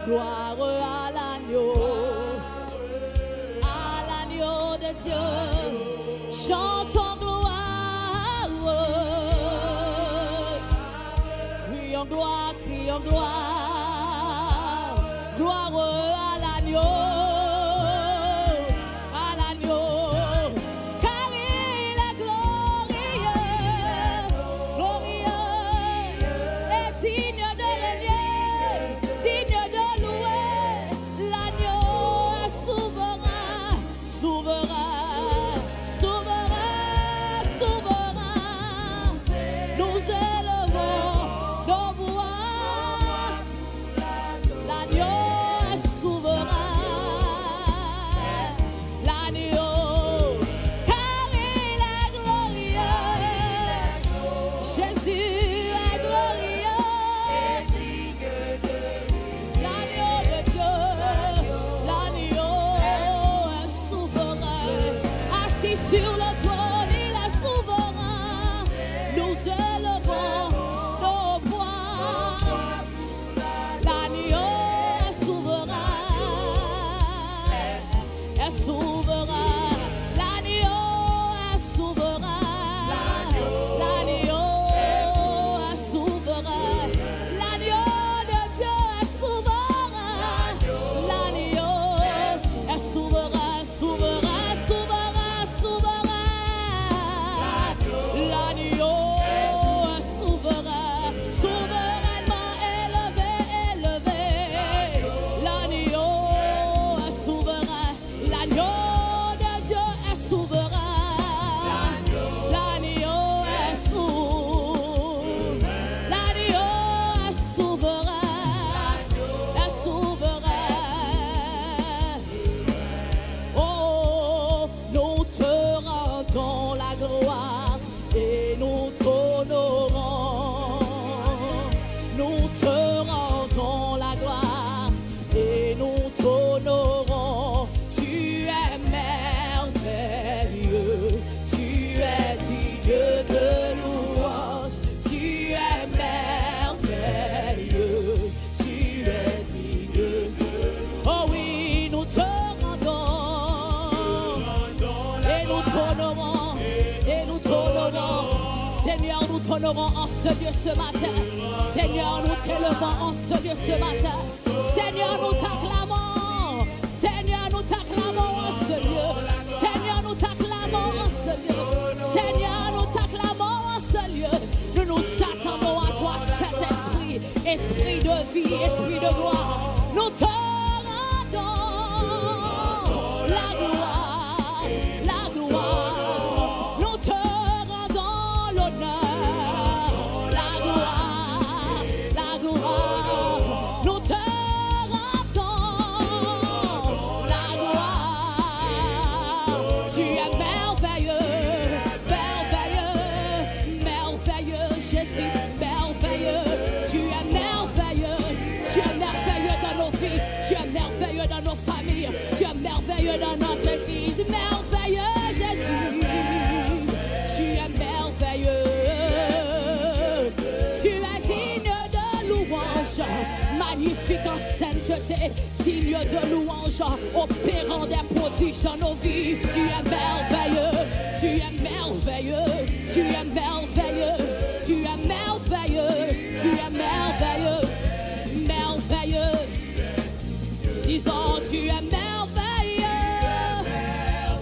Gloire à l'agneau de Dieu. Chantons gloire. Crions gloire, crions gloire. Gloire à l'agneau. En ce lieu ce matin, Seigneur, nous t'élevons en ce lieu ce matin. Seigneur, nous t'acclamons. Seigneur, nous t'acclamons en ce lieu. Seigneur, nous t'acclamons en ce lieu. Seigneur, nous t'acclamons en ce lieu. Nous nous attendons à toi, Saint-Esprit, Esprit de vie, Esprit de gloire. Nous te rendons la gloire, la gloire. Nous te rendons l'honneur. Tu es merveilleux dans notre église, merveilleux Jésus. Tu es merveilleux. Tu es digne de louange, magnifique en sainteté, digne de louange, opérant des prodiges dans nos vies. Tu es merveilleux, tu es merveilleux, tu es merveilleux, tu es merveilleux, tu es merveilleux, merveilleux. Disons, tu es merveilleux.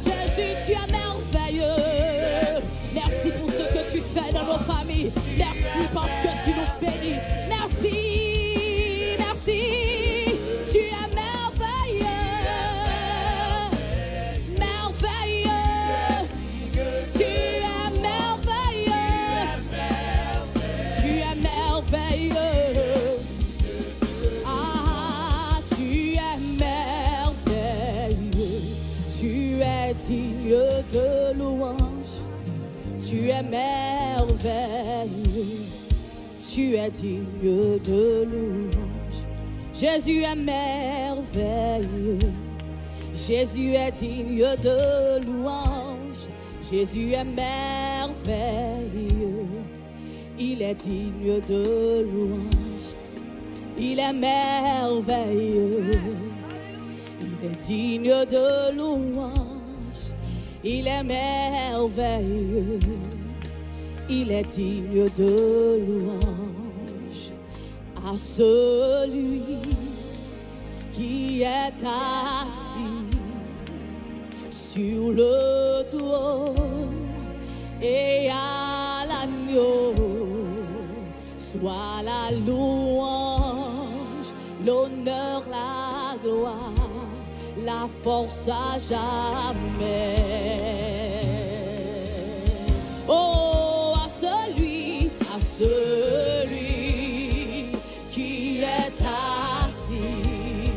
Jésus, tu es merveilleux. Merci pour ce que tu fais dans nos familles. Merci parce que tu nous bénis. Merci, merci. Tu es merveilleux. Merveilleux. Tu es merveilleux. Tu es merveilleux. Digne de louange, tu es merveilleux, tu es digne de louange. Jésus est merveilleux, Jésus est digne de louange. Jésus est merveilleux, il est digne de louange. Il est merveilleux. Il est digne de louange. Il est merveilleux. Il est digne de louange. À celui qui est assis sur le trône et à l'agneau, soit la louange, l'honneur, la gloire, la force à jamais. Oh, à celui qui est assis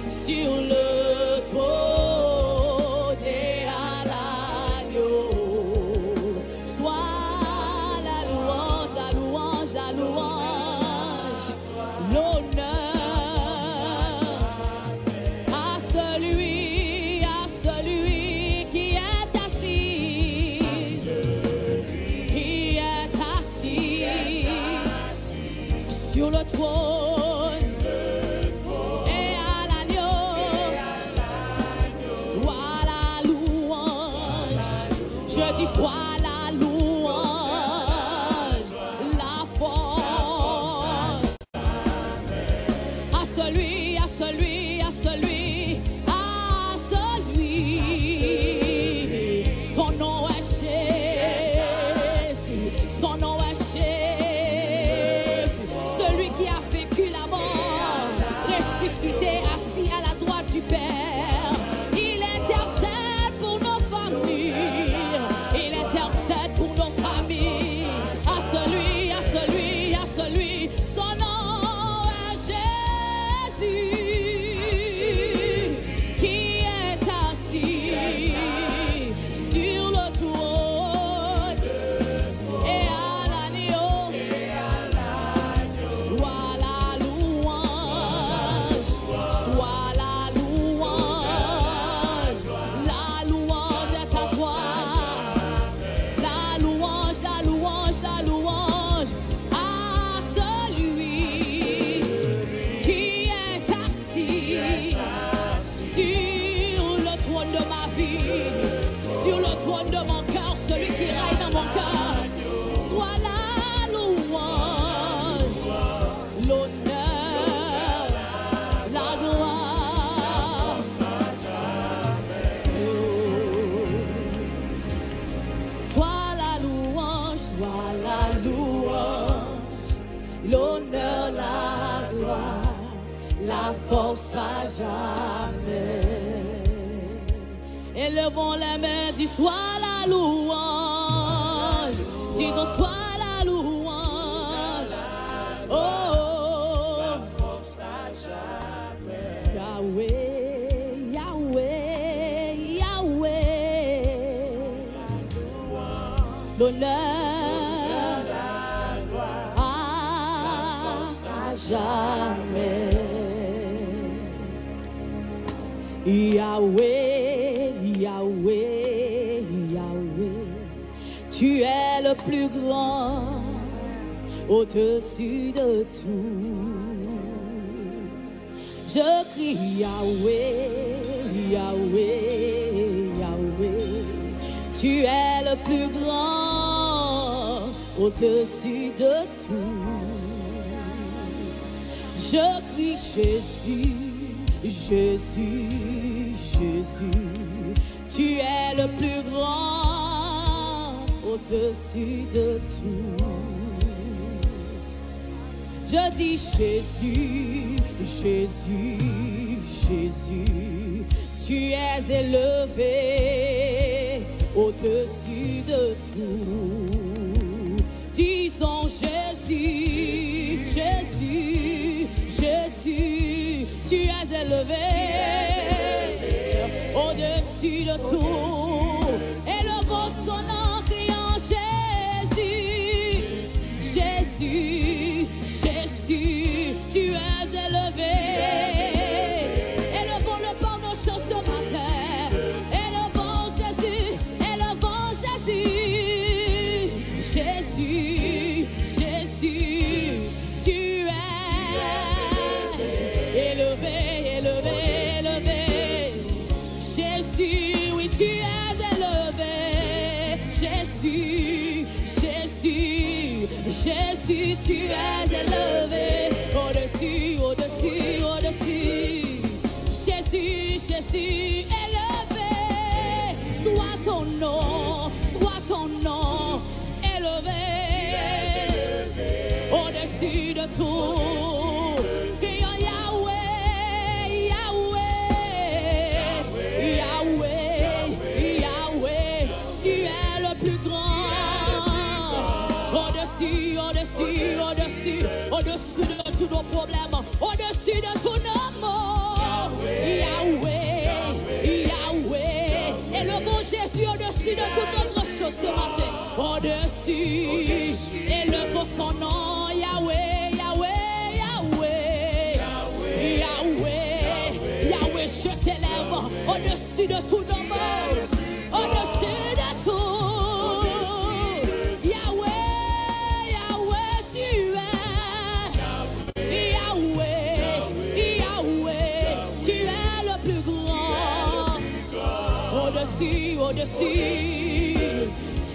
sur le trône et à l'agneau, soit la louange, la louange, la louange, l'honneur à celui qui est assis, sur le trône et à l'agneau, soit la louange, je dis soit la louange, la force à celui, son nom est Jésus, son nom est Jésus, celui qui a vécu la mort, ressuscité, assis à la droite du Père. Il intercède pour nos familles, il intercède pour nos familles. À celui, son nom est Jésus, qui est assis sur le trône et à l'agneau, soit la louange, la louange est à toi, la louange, à celui qui est assis sur le trône de ma vie, sur le trône de mon cœur, celui qui règne dans mon cœur, soit la louange, l'honneur, la gloire. Soit la louange, l'honneur, la gloire, la force à jamais. Élevons les mains, dis soit la louange, disons soit la louange. Oh, la force à jamais. Yahweh, Yahweh, Yahweh. L'honneur, la gloire, à jamais. Yahweh, Yahweh, Yahweh, tu es le plus grand au-dessus de tout. Je crie Yahweh, Yahweh, Yahweh, tu es le plus grand au-dessus de tout. Je crie Jésus, Jésus, Jésus, tu es le plus grand au-dessus de tout. Je dis Jésus, Jésus, Jésus, tu es élevé au-dessus de tout. Disons Jésus, Jésus, Jésus, tu es élevé au-dessus de tout. Élevons son nom, criant Jésus, Jésus, Jésus, tu es élevé. Élevons le pardon chaud ce matin. Élevons Jésus, Jésus, Jésus, Jésus, tu es au-dessus, tu es élevé. Au-dessus, au-dessus, au-dessus. Jésus, Jésus, élevé. Soit ton nom élevé. Au-dessus de tout. Crions Yahweh, Yahweh, Yahweh, Yahweh. Tu es le plus grand. Au-dessus, au-dessus, au-dessus, au-dessus de tous nos problèmes, au-dessus de tous nos maux. Yahweh, Yahweh. Élevons Jésus au-dessus de toute autre chose ce matin. Au-dessus, élevons son nom. Yahweh, Yahweh, Yahweh. Yahweh, Yahweh, je t'élève au-dessus de tous nos maux, au-dessus de tout. Yahweh, Yahweh, tu es. Yahweh, Yahweh, tu es le plus grand. Au-dessus, au-dessus,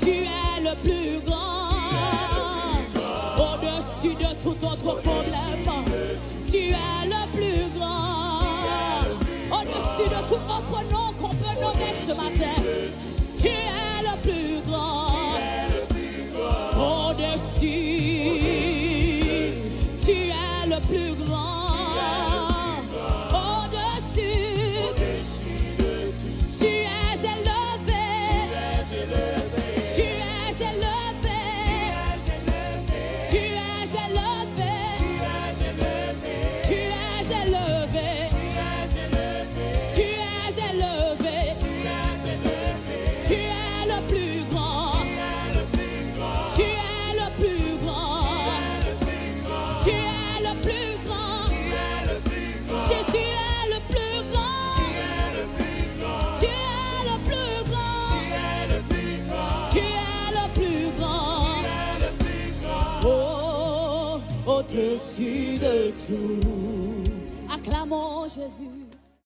tu es le plus grand. Au-dessus de tout autre problème, tu es le plus grand. Au-dessus de tout autre nom qu'on peut nommer ce matin, tu es le plus grand. Au-dessus, tu es le plus grand. Au-dessus, tu es élevé. Tu es élevé. Tu es élevé. Tu es élevé. Tu es élevé. Tu es le plus grand. Tu es le plus grand. Tu es le plus grand. Jésus est le plus grand. Tu es le plus grand. Tu es le plus grand. Oh, au-dessus de tout. Acclamons Jésus.